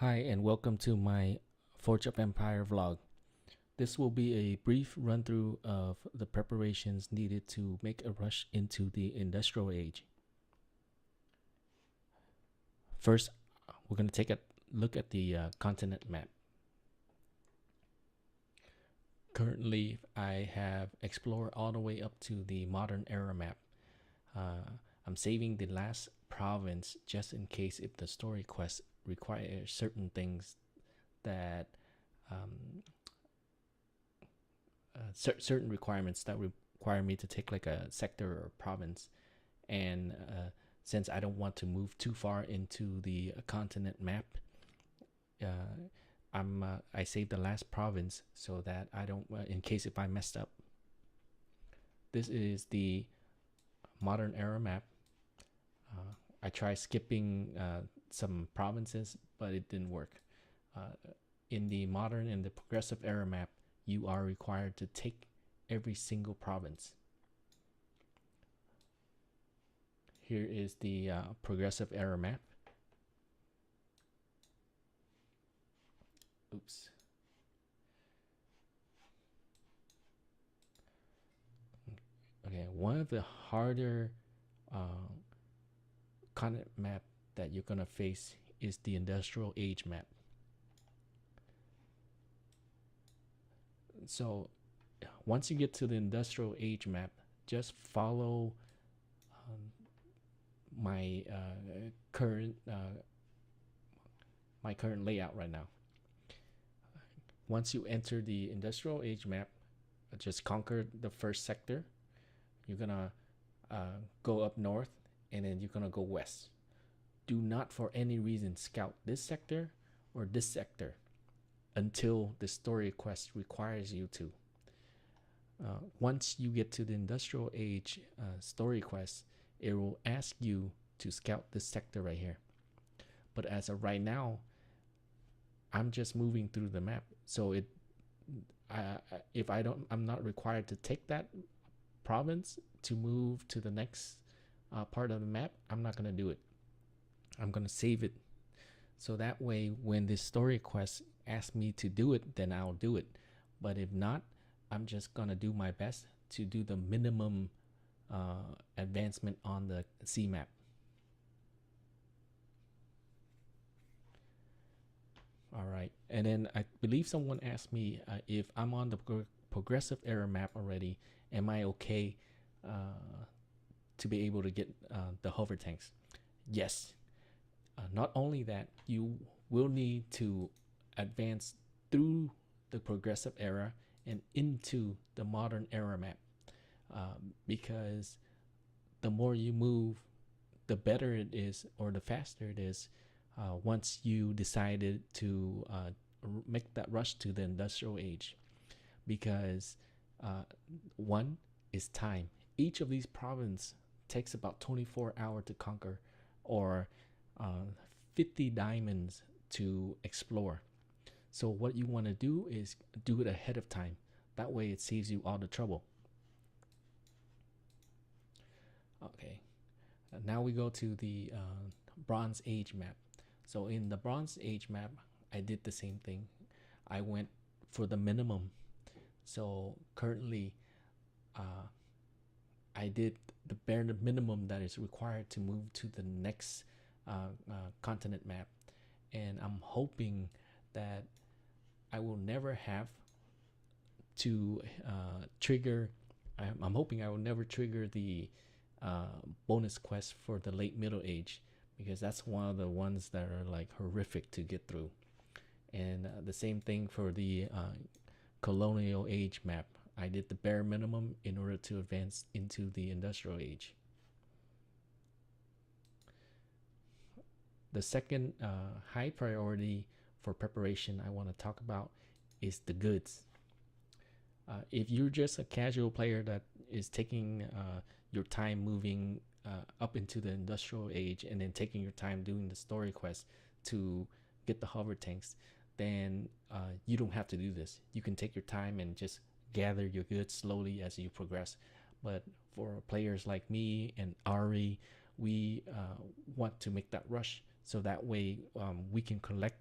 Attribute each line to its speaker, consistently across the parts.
Speaker 1: Hi, and welcome to my Forge of Empire vlog. This will be a brief run through of the preparations needed to make a rush into the industrial age. First, we're going to take a look at the continent map. Currently, I have explored all the way up to the modern era map. I'm saving the last province just in case if the story quest requires certain things that certain requirements that require me to take like a sector or province, and since I don't want to move too far into the continent map, I saved the last province so that I don't in case if I messed up. This is the modern era map. I tried skipping some provinces, but it didn't work. In the modern and the progressive era map, you are required to take every single province. Here is the progressive era map. Oops. Okay, one of the harder continent map that you're gonna face is the industrial age map. So once you get to the industrial age map, just follow my current layout right now. Once you enter the industrial age map, just conquer the first sector. You're gonna go up north, and then you're gonna go west. Do not for any reason scout this sector or this sector until the story quest requires you to. Once you get to the industrial age story quest, it will ask you to scout this sector right here. But as of right now, I'm just moving through the map, so I'm not required to take that province to move to the next part of the map. I'm not gonna do it. I'm gonna save it, so that way when this story quest asks me to do it, then I'll do it. But if not, I'm just gonna do my best to do the minimum advancement on the C map. All right, and then I believe someone asked me if I'm on the progressive era map already, am I okay to be able to get the hover tanks? Yes. Not only that, you will need to advance through the progressive era and into the modern era map, because the more you move, the better it is, or the faster it is, once you decided to make that rush to the industrial age. Because one is time. Each of these provinces takes about 24 hours to conquer, or 50 diamonds to explore. So what you want to do is do it ahead of time. That way it saves you all the trouble. Okay, now we go to the Bronze Age map. So in the Bronze Age map, I did the same thing. I went for the minimum. So currently, I did the bare minimum that is required to move to the next continent map, and I'm hoping that I will never have to trigger. I'm hoping I will never trigger the bonus quest for the late middle age, because that's one of the ones that are like horrific to get through. And the same thing for the colonial age map. I did the bare minimum in order to advance into the industrial age. The second high priority for preparation I want to talk about is the goods. If you're just a casual player that is taking your time moving up into the industrial age and then taking your time doing the story quest to get the hover tanks, then you don't have to do this. You can take your time and just gather your goods slowly as you progress. But for players like me and Ari, we want to make that rush, so that way we can collect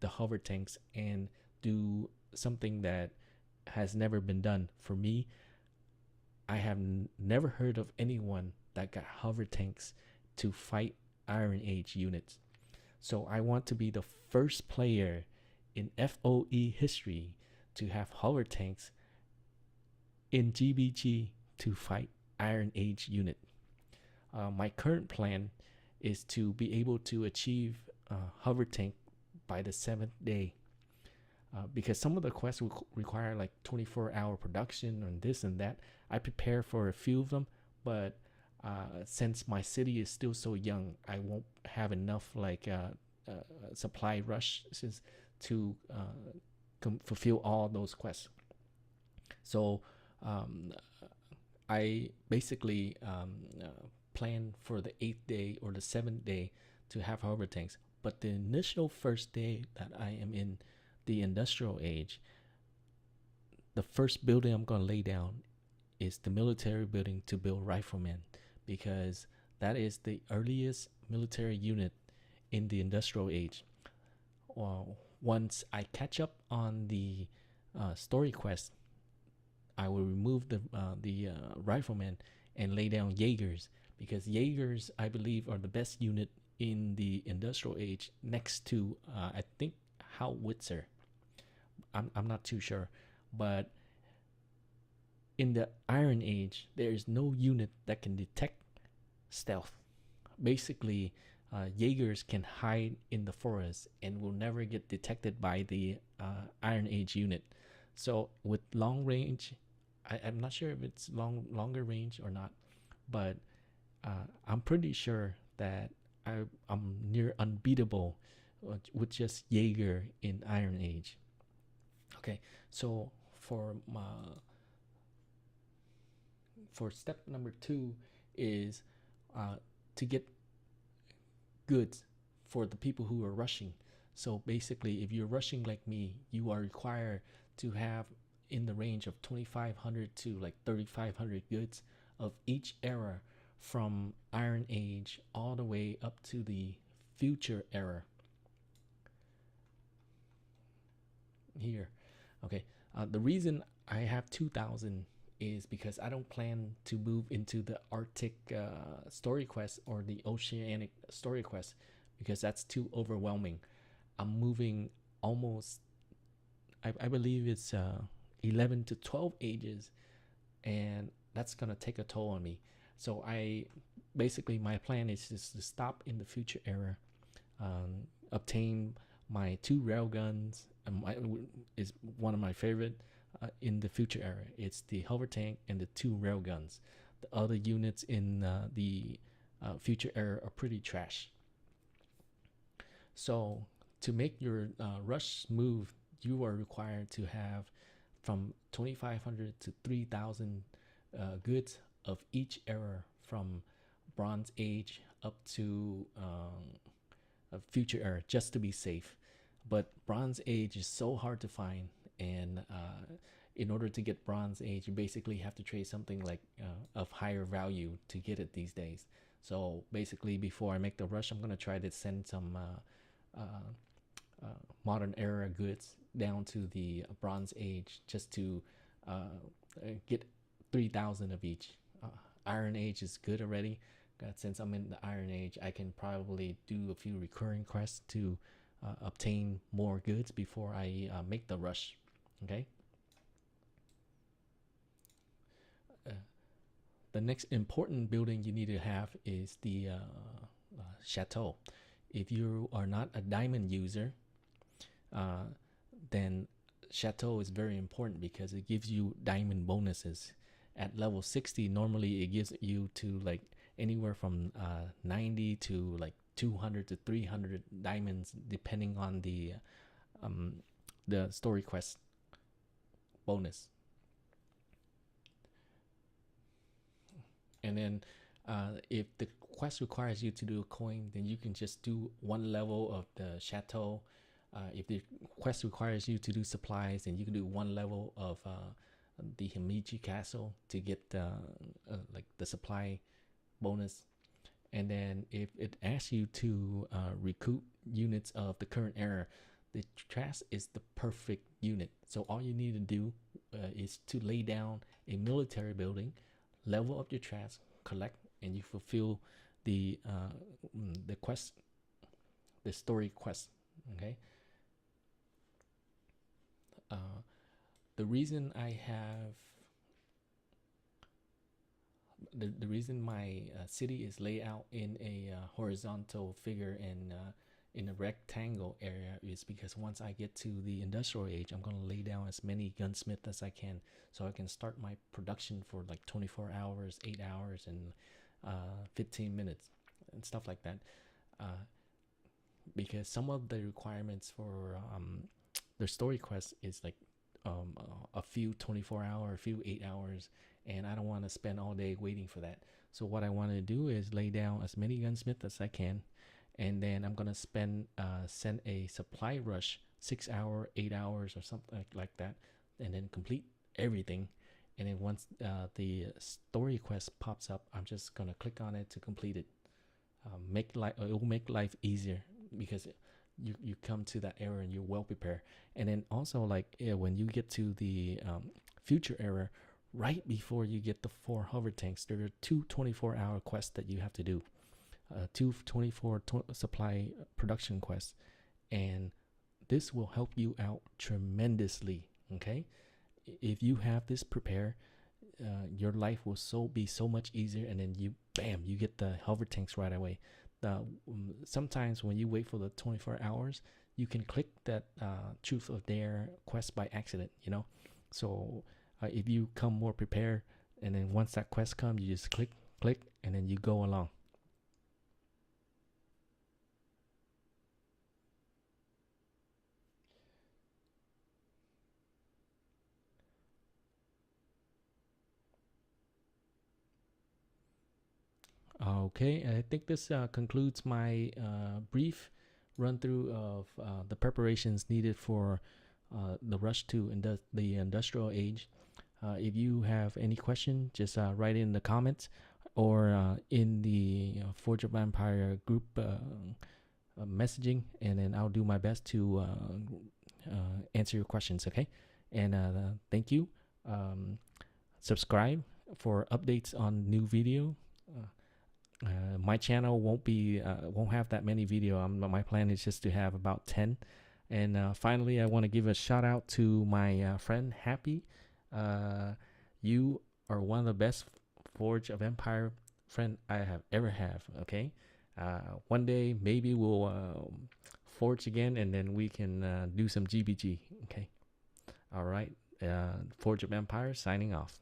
Speaker 1: the hover tanks and do something that has never been done. For me, I have never heard of anyone that got hover tanks to fight Iron Age units. So I want to be the first player in FOE history to have hover tanks in GBG to fight Iron Age unit. My current plan is to be able to achieve hover tank by the 7th day, because some of the quests require like 24-hour production and this and that. I prepare for a few of them, but since my city is still so young, I won't have enough like supply rushes to fulfill all those quests. So I basically plan for the 8th day or the 7th day to have hover tanks. But the initial first day that I am in the industrial age, the first building I'm going to lay down is the military building to build riflemen, because that is the earliest military unit in the industrial age. Once I catch up on the story quest, I will remove the riflemen and lay down Jaegers, because Jaegers, I believe, are the best unit in the industrial age, next to I think Howitzer. I'm not too sure, but in the Iron Age, there is no unit that can detect stealth. Basically, Jaegers can hide in the forest and will never get detected by the Iron Age unit. So with long range, I'm not sure if it's longer range or not, but I'm pretty sure that I'm near unbeatable with just Jaeger in Iron Age. Okay, so for step number 2 is to get goods for the people who are rushing. So basically, if you're rushing like me, you are required to have in the range of 2,500 to like 3,500 goods of each era, from Iron Age all the way up to the future era. Here, okay. The reason I have 2,000 is because I don't plan to move into the Arctic story quest or the Oceanic story quest, because that's too overwhelming. I'm moving almost, I believe it's 11 to 12 ages, and that's gonna take a toll on me. So basically my plan is just to stop in the future era, obtain my 2 railguns. Is one of my favorite in the future era. It's the hover tank and the 2 railguns. The other units in the future era are pretty trash. So to make your rush smooth, you are required to have from 2,500 to 3,000 goods of each era, from Bronze Age up to a future era, just to be safe. But Bronze Age is so hard to find, and in order to get Bronze Age, you basically have to trade something like of higher value to get it these days. So basically, before I make the rush, I'm gonna try to send some modern era goods down to the Bronze Age, just to get 3,000 of each. Iron Age is good already. Since I'm in the Iron Age, I can probably do a few recurring quests to obtain more goods before I make the rush. Okay. The next important building you need to have is the chateau. If you are not a diamond user, then chateau is very important because it gives you diamond bonuses. At level 60, normally it gives you to like anywhere from 90 to like 200 to 300 diamonds, depending on the story quest bonus. And then if the quest requires you to do a coin, then you can just do 1 level of the chateau. If the quest requires you to do supplies, then you can do 1 level of the Himeji Castle to get like the supply bonus. And then if it asks you to recruit units of the current era, the TRAS is the perfect unit. So all you need to do is to lay down a military building, level up your TRAS, collect, and you fulfill the quest, the story quest. Okay. The reason I have the reason my city is laid out in a horizontal figure and in a rectangle area is because once I get to the industrial age, I'm gonna lay down as many gunsmiths as I can, so I can start my production for like 24 hours, 8 hours, and 15 minutes and stuff like that. Uh, because some of the requirements for their story quest is like a few 24-hour, a few 8 hours, and I don't want to spend all day waiting for that. So what I want to do is lay down as many gunsmiths as I can, and then I'm gonna send a supply rush 6 hour, 8 hours, or something like that, and then complete everything. And then once the story quest pops up, I'm just gonna click on it to complete it. It will make life easier because you come to that era and you're well prepared. And then also like when you get to the future era, right before you get the 4 hover tanks, there are two 24-hour quests that you have to do. Two 24 supply production quests, and this will help you out tremendously. Okay, if you have this prepared, your life will be so much easier, and then you get the hover tanks right away. Sometimes when you wait for the 24 hours, you can click that truth or dare quest by accident, so if you come more prepared, and then once that quest comes, you just click, and then you go along. Okay, I think this concludes my brief run through of the preparations needed for the rush to the industrial age. If you have any question, just write in the comments or in the Forge of Empire group messaging, and then I'll do my best to answer your questions. Okay, and thank you. Subscribe for updates on new video. My channel won't have that many video. My plan is just to have about 10. And finally, I want to give a shout out to my friend Happy. You are one of the best Forge of Empire friend I have ever have. Okay, one day maybe we'll forge again, and then we can do some GBG. Okay, all right. Forge of Empire signing off.